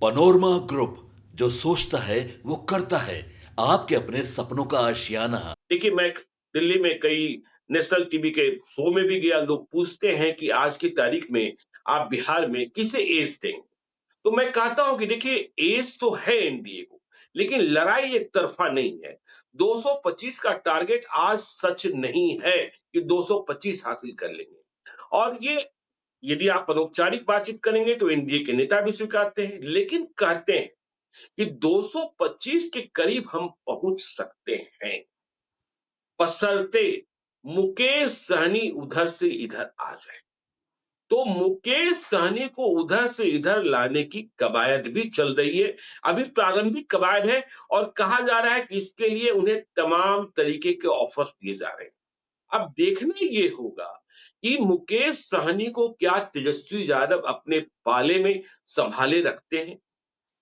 Panorama group, जो सोचता है वो करता है। आपके अपने सपनों का आशियाना। देखिए, मैं दिल्ली में कई नेशनल टीवी के शो में भी गया। लोग पूछते हैं कि आज की तारीख में आप बिहार में किसे एज देंगे? तो मैं कहता हूं कि देखिए, एज तो है एनडीए को, लेकिन लड़ाई एक तरफा नहीं है। 225 का टारगेट आज सच नहीं है कि 225 हासिल कर लेंगे। और ये यदि आप अनौपचारिक बातचीत करेंगे तो एनडीए के नेता भी स्वीकारते हैं, लेकिन कहते हैं कि 225 के करीब हम पहुंच सकते हैं, बशर्ते मुकेश सहनी उधर से इधर आ जाए। तो मुकेश सहनी को उधर से इधर लाने की कवायद भी चल रही है। अभी प्रारंभिक कवायद है और कहा जा रहा है कि इसके लिए उन्हें तमाम तरीके के ऑफर्स दिए जा रहे हैं। अब देखना ये होगा कि मुकेश सहनी को क्या तेजस्वी यादव अपने पाले में संभाले रखते हैं?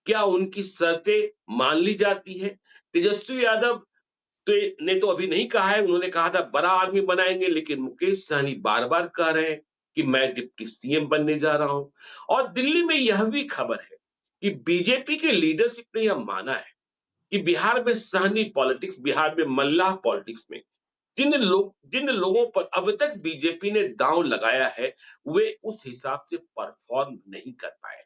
क्या उनकी शर्तें मान ली जाती है? तेजस्वी यादव ने तो अभी नहीं कहा है, उन्होंने कहा था बड़ा आदमी बनाएंगे, लेकिन मुकेश सहनी बार-बार कह रहे हैं कि मैं डिप्टी सीएम बनने जा रहा हूं। और दिल्ली में यह भी खबर है कि बीजेपी के लीडरशिप ने यह माना है कि बिहार में सहनी पॉलिटिक्स, बिहार में मल्लाह पॉलिटिक्स में जिन लोगों पर अब तक बीजेपी ने दांव लगाया है, वे उस हिसाब से परफॉर्म नहीं कर पाए।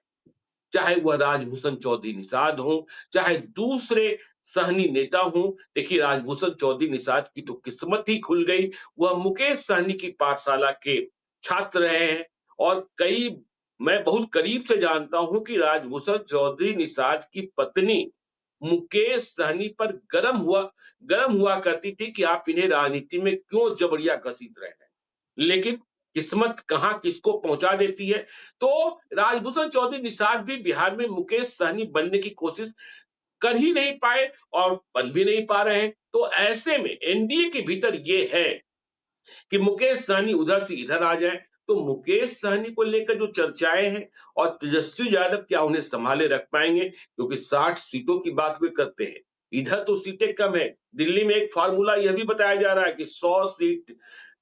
चाहे वह राजभूषण चौधरी निषाद हो, चाहे दूसरे सहनी नेता हो। देखिए, राजभूषण चौधरी निषाद की तो किस्मत ही खुल गई। वह मुकेश सहनी की पाठशाला के छात्र रहे हैं और कई मैं बहुत करीब से जानता हूं कि राजभूषण चौधरी निषाद की पत्नी मुकेश सहनी पर गरम हुआ करती थी कि आप इन्हें राजनीति में क्यों जबरिया घसीट रहे हैं। लेकिन किस्मत कहां किसको पहुंचा देती है। तो राजभूषण चौधरी निषाद भी बिहार में मुकेश सहनी बनने की कोशिश कर ही नहीं पाए और बन भी नहीं पा रहे हैं। तो ऐसे में एनडीए के भीतर ये है कि मुकेश सहनी उधर से इधर आ जाए। तो मुकेश सहनी को लेकर जो चर्चाएं हैं और तेजस्वी यादव क्या उन्हें संभाले रख पाएंगे, क्योंकि 60 सीटों की बात वे करते हैं। इधर तो सीटें कम है। दिल्ली में एक फार्मूला यह भी बताया जा रहा है कि 100 seat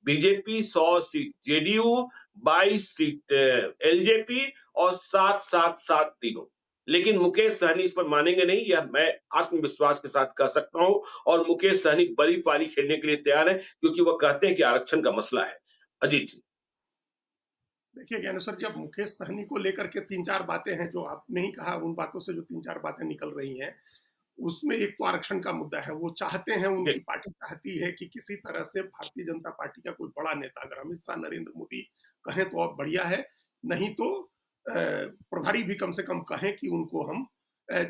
BJP, 100 seat JDU, 22 seat LJP और 7-7-7 तीनों। लेकिन मुकेश सहनी इस पर मानेंगे नहीं, यह मैं आत्मविश्वास के साथ कह सकता हूं। और मुकेश सहनी बड़ी पारी खेलने के लिए तैयार है, क्योंकि वह कहते हैं कि आरक्षण का मसला है। अजीत जी। देखिए ज्ञानेश्वर सर, जब मुकेश सहनी को लेकर के 3-4 बातें हैं जो आपने ही कहा, उन बातों से जो 3-4 बातें निकल रही हैं, उसमें एक तो आरक्षण का मुद्दा है। वो चाहते हैं, उनकी पार्टी चाहती है कि किसी तरह से भारतीय जनता पार्टी का कोई बड़ा नेता, अगर अमित शाह, नरेंद्र मोदी कहें तो अब बढ़िया है, नहीं तो प्रभारी भी कम से कम कहें कि उनको हम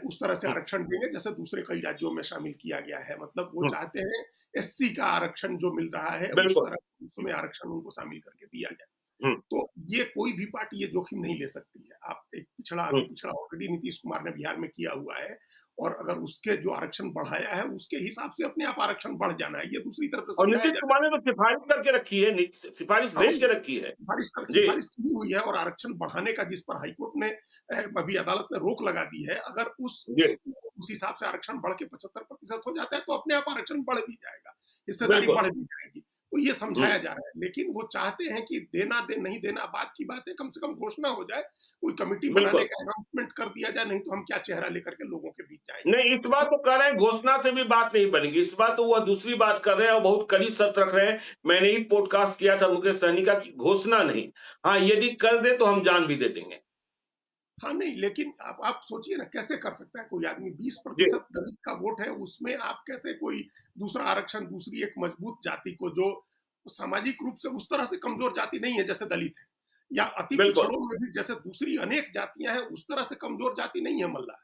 उस तरह से आरक्षण देंगे जैसे दूसरे कई राज्यों में शामिल किया गया है। मतलब वो चाहते हैं एससी का आरक्षण जो मिल रहा है उस बिल्कुल। तरह उसमें आरक्षण उनको शामिल करके दिया जाए। हम्म। तो ये कोई भी पार्टी ये जोखिम नहीं ले सकती है। आप एक हम्म। पिछड़ा ऑलरेडी नीतीश कुमार ने बिहार में किया हुआ है, और अगर उसके जो आरक्षण बढ़ाया है उसके हिसाब से अपने आप आरक्षण बढ़ जाना है, ये दूसरी तरफ से और समझाया नीतीश जा रहा कुमार ने तो सिफारिश करके रखी है, सिफारिश है। हाँ, भेज के रखी है। जी। सिफारिश की हुई है, और आरक्षण बढ़ाने का जिस पर हाईकोर्ट ने अभी अदालत में रोक लगा दी है, अगर जी। उस हिसाब से आरक्षण बढ़ के 75% हो जाता है तो अपने आप आरक्षण बढ़ भी जाएगा, हिस्सेदारी बिल्कुल। बढ़ भी जाएगी। तो ये समझाया हम्म। जा रहा है, लेकिन वो चाहते हैं कि देना दे नहीं देना बात की बात है, कम से कम घोषणा हो जाए, कोई कमेटी बनाने बिल्कुल। का अनाउंसमेंट कर दिया जाए, नहीं तो हम क्या चेहरा लेकर के लोगों के बीच जाएंगे। नहीं, इस बार तो कह रहे हैं घोषणा से भी बात नहीं बनेगी। इस बार तो वह दूसरी बात कर रहे हैं और बहुत कड़ी शर्त रख रहे हैं। मैंने ही पॉडकास्ट किया था मुकेश सहनी का कि घोषणा नहीं, हाँ यदि कर दे तो हम जान भी दे देंगे। हाँ, नहीं, लेकिन आप सोचिए ना, कैसे कर सकता है कोई आदमी? जी। 20% दलित का वोट है, उसमें आप कैसे कोई दूसरा आरक्षण, दूसरी एक मजबूत जाति को, जो सामाजिक रूप से उस तरह से कमजोर जाति नहीं है जैसे दलित है, या अति बिल्कुल। पिछड़ों में भी जैसे दूसरी अनेक जातियां हैं, उस तरह से कमजोर जाति नहीं है मल्ला।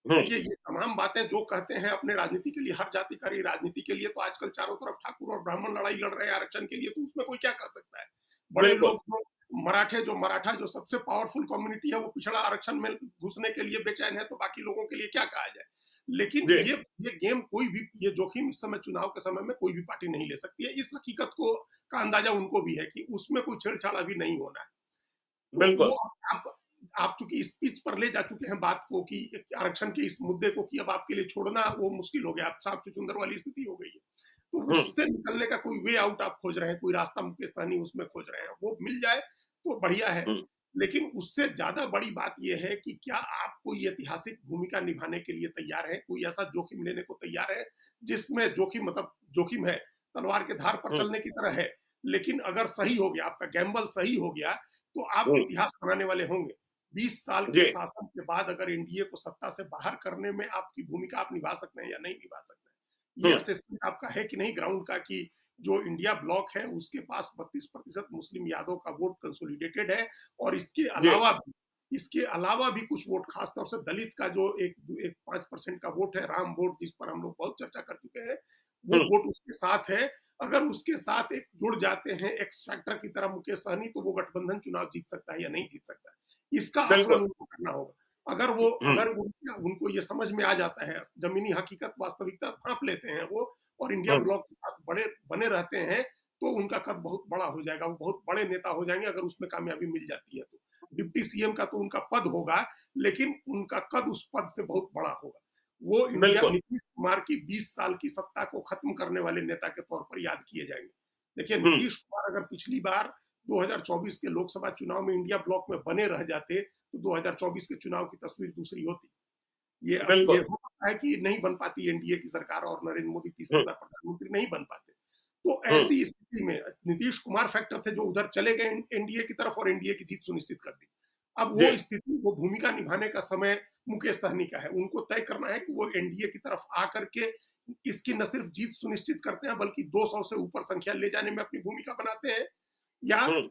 हम्म। देखिए, ये तमाम बातें जो कहते हैं अपने राजनीति के लिए, हर जाति का रही राजनीति के लिए, तो आजकल चारों तरफ ठाकुर और ब्राह्मण लड़ाई लड़ रहे हैं आरक्षण के लिए, तो उसमें कोई क्या कर सकता है? बड़े बिल्कुल। लोग जो मराठा जो सबसे पावरफुल कम्युनिटी है, वो पिछड़ा आरक्षण में घुसने के लिए बेचैन है, तो बाकी लोगों के लिए क्या कहा जाए? लेकिन जी। ये गेम कोई भी, ये जोखिम इस समय चुनाव के समय में कोई भी पार्टी नहीं ले सकती है। इस हकीकत को का अंदाजा उनको भी है कि उसमें कोई छेड़छाड़ अभी नहीं होना है। तो वो बिल्कुल। आप चूंकि इस पिच पर ले जा चुके हैं बात को कि आरक्षण के इस मुद्दे को, कि अब आपके लिए छोड़ना वो मुश्किल हो गया, आप सांप चुकंदर वाली स्थिति हो गई है। तो हम्म। उससे निकलने का कोई वे आउट आप खोज रहे हैं, कोई रास्ता मुकेश सहनी उसमें खोज रहे हैं, वो मिल जाए तो बढ़िया है। हम्म। लेकिन उससे ज्यादा बड़ी बात यह है कि क्या आप कोई ऐतिहासिक भूमिका निभाने के लिए तैयार है, कोई ऐसा जोखिम लेने को तैयार है जिसमें जोखिम मतलब जोखिम है, तलवार के धार पर हम्म, चलने की तरह है, लेकिन अगर सही हो गया, आपका गैम्बल सही हो गया, तो आप हम्म, इतिहास बनाने वाले होंगे। 20 साल जी के शासन के बाद अगर एनडीए को सत्ता से बाहर करने में आपकी भूमिका आप निभा सकते हैं या नहीं निभा सकते हैं, ये हम्म, असेसमेंट आपका है कि नहीं ग्राउंड का, कि जो इंडिया ब्लॉक है उसके पास 32% मुस्लिम यादव का वोट कंसोलिडेटेड है, और जी इसके अलावा भी कुछ वोट, खासतौर से दलित का जो एक 5% का वोट है, राम वोट, जिस पर हम लोग बहुत चर्चा कर चुके हैं, वो हम्म, वोट उसके साथ है। अगर उसके साथ एक जुड़ जाते हैं एक्स फैक्टर की तरह मुकेश सहनी, तो वो गठबंधन चुनाव जीत सकता है या नहीं जीत सकता है, इसका आकलन बिल्कुल उनको करना होगा। हम्म, अगर उनको ये समझ में आ जाता है, जमीनी हकीकत वास्तविकता भांप लेते हैं वो, और इंडिया हम्म, ब्लॉक के साथ बड़े बने रहते हैं, तो उनका कद बहुत बड़ा हो जाएगा, वो बहुत बड़े नेता हो जाएंगे अगर उसमें कामयाबी मिल जाती है तो। डिप्टी सीएम का तो उनका पद होगा, लेकिन उनका कद उस पद से बहुत बड़ा होगा। वो इंडिया बिल्कुल नीतीश कुमार की 20 साल की सत्ता को खत्म करने वाले नेता के तौर पर याद किए जाएंगे। देखिए, हम्म, नीतीश कुमार अगर पिछली बार 2024 के लोकसभा चुनाव में इंडिया ब्लॉक में बने रह जाते, तो 2024 के चुनाव की तस्वीर दूसरी होती। ये बिल्कुल हो सकता है कि नहीं बन पाती एनडीए की सरकार, और नरेंद्र मोदी तीसरी हम्म, बार प्रधानमंत्री नहीं बन पाते। तो हम्म, ऐसी स्थिति में नीतीश कुमार फैक्टर थे जो उधर चले गए एनडीए की तरफ, और एनडीए की जीत सुनिश्चित कर दी। अब जी वो भूमिका निभाने का समय मुकेश सहनी का है। उनको तय करना है कि वो एनडीए की तरफ आकर के इसकी न सिर्फ जीत सुनिश्चित करते हैं, बल्कि 200 से ऊपर संख्या ले जाने में अपनी भूमिका बनाते हैं, या हम्म,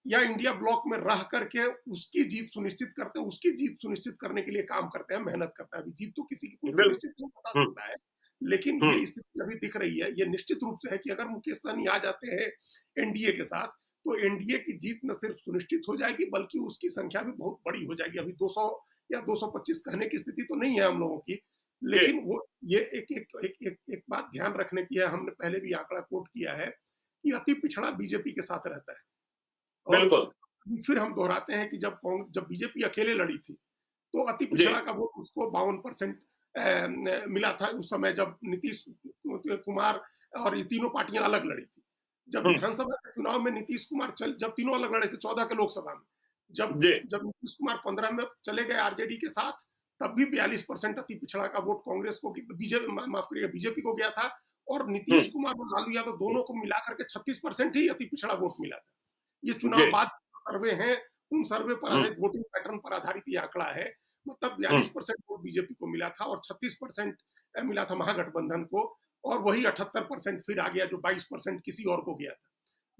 इंडिया ब्लॉक में रह करके उसकी जीत सुनिश्चित करते हैं, उसकी जीत सुनिश्चित करने के लिए काम करते हैं, मेहनत करते हैं। अभी जीत तो किसी की कोई बिल सुनिश्चित नहीं बता हम्म, सकता है, लेकिन हम्म, ये स्थिति अभी दिख रही है। ये निश्चित रूप से है कि अगर मुकेश सहनी आ जाते हैं एनडीए के साथ, तो एनडीए की जीत न सिर्फ सुनिश्चित हो जाएगी, बल्कि उसकी संख्या भी बहुत बड़ी हो जाएगी। अभी 200 या 225 कहने की स्थिति तो नहीं है हम लोगों की, जी लेकिन वो ये एक बात ध्यान रखने की है, हमने पहले भी आंकड़ा कोट किया है कि अति पिछड़ा बीजेपी के साथ रहता है। और बिल्कुल फिर हम दोहराते हैं कि जब बीजेपी अकेले लड़ी थी, तो अति जी पिछड़ा का वोट उसको 52% मिला था उस समय, जब नीतीश कुमार और ये तीनों पार्टियां अलग लड़ी थी। जब हम्म, विधानसभा के चुनाव में नीतीश कुमार जब तीनों अलग लड़े थे 14 के लोकसभा में, जब जी जब नीतीश कुमार 15 में चले गए आरजेडी के साथ, तब भी 42% अति पिछड़ा का वोट कांग्रेस को, बीजेपी माफ करिएगा, बीजेपी को गया था, और नीतीश हम्म, कुमार और लालू यादव दोनों को मिलाकर के 36% ही अति पिछड़ा वोट मिला था। ये जी चुनाव बाद सर्वे हैं, उन सर्वे पर हम्म, आधारित, वोटिंग पैटर्न पर आधारित ये आंकड़ा है। मतलब हम्म, 42% वोट बीजेपी को मिला था, और 36% मिला था महागठबंधन को, और वही 78% फिर आ गया, जो 22% किसी और को गया था।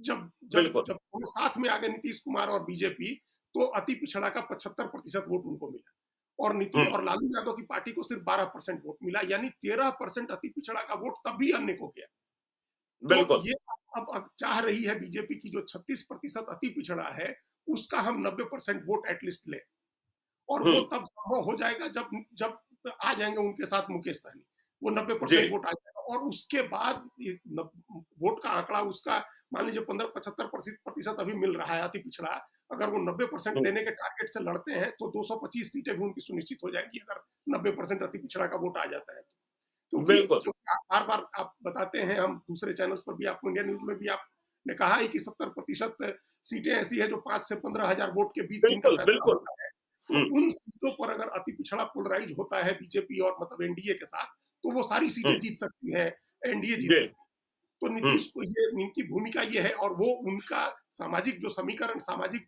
जब जब बिल्कुल जब दोनों साथ में आ गए नीतीश कुमार और बीजेपी, तो अति पिछड़ा का 75% वोट उनको मिला, और हम्म, लालू यादव की पार्टी को सिर्फ 12% वोट मिला, यानी 13% अति पिछड़ा का वोट तब भी अन्य को गया। तो बिल्कुल ये अब चाह रही है बीजेपी की जो 36% अति पिछड़ा है, उसका हम 90% वोट एटलीस्ट लें, और वो हम्म, तब संभव हो जाएगा जब जब आ जाएंगे उनके साथ मुकेश सहनी, वो 90% जी वोट आ जाएगा, और उसके बाद वोट का आंकड़ा उसका मान लीजिए 15-75% अभी मिल रहा है अति पिछड़ा, अगर वो 90% हम्म, लेने के टारगेट से लड़ते हैं, तो 225 सीटें भी उनकी सुनिश्चित हो जाएंगी, अगर 90% अति पिछड़ा का वोट आ जाता है तो। क्योंकि बिल्कुल बार बार आप बताते हैं, हम दूसरे चैनल्स पर भी, आपको इंडिया न्यूज में भी आपने कहा है कि 70% सीटें ऐसी है जो 5 से 15,000 वोट के बीच जिनका बिल्कुल फैसला बिल्कुल होता है। तो हम्म, उन सीटों पर अगर अति पिछड़ा पोलराइज होता है बीजेपी और मतलब एनडीए के साथ, तो वो सारी सीटें हम्म, जीत सकती है, एनडीए जीत जी सकती है। तो हम्म, नीतीश को ये, इनकी भूमिका ये है, और वो उनका सामाजिक जो समीकरण, सामाजिक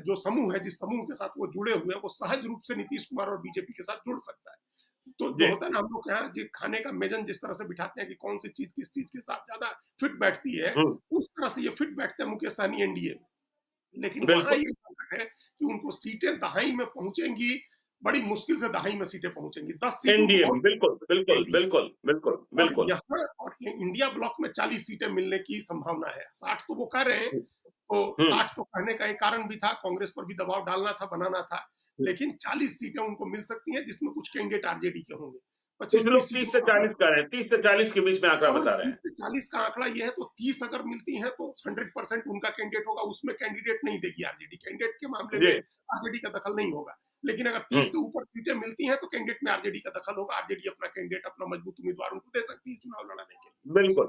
जो समूह है, जिस समूह के साथ वो जुड़े हुए हैं, वो सहज रूप से नीतीश कुमार और बीजेपी के साथ जुड़ सकता है। तो जो जी होता है ना, हम लोग यहाँ जो खाने का मेजन जिस तरह से बिठाते हैं कि कौन सी चीज किस चीज के साथ ज्यादा फिट बैठती है, हम्म, उस तरह से ये फिट बैठते हैं मुकेश सहनी एनडीए में। लेकिन वहां बिल्कुल ये संकट है कि उनको सीटें दहाई में पहुंचेंगी, बड़ी मुश्किल से दहाई में सीटें पहुंचेंगी, 10 सीट उनको एनडीए बहुत में बिल्कुल बिल्कुल एनडीए। बिल्कुल बिल्कुल और बिल्कुल यहाँ और इंडिया ब्लॉक में 40 सीटें मिलने की संभावना है। 60 तो वो कह रहे हैं, तो हम्म, 60 तो कहने का एक कारण भी था, कांग्रेस पर भी दबाव डालना था, बनाना था, लेकिन 40 सीटें उनको मिल सकती हैं, जिसमें कुछ कैंडिडेट आरजेडी के होंगे। कुछ 25-30 लोग 30 से सीटों का, 40 का रहे हैं, 30 से 40 के बीच में आंकड़ा हाँ, बता रहे 30 हैं से 40 का आंकड़ा ये है, तो 30 अगर मिलती हैं तो 100% उनका कैंडिडेट होगा, उसमें कैंडिडेट नहीं देगी आरजेडी, कैंडिडेट के मामले जी में आरजेडी का दखल नहीं होगा। लेकिन अगर 30 हम्म, से ऊपर सीटें मिलती हैं, तो कैंडिडेट में आरजेडी का दखल होगा, आरजेडी अपना कैंडिडेट, अपना मजबूत उम्मीदवार उनको दे सकती है चुनाव लड़ाने के लिए। बिल्कुल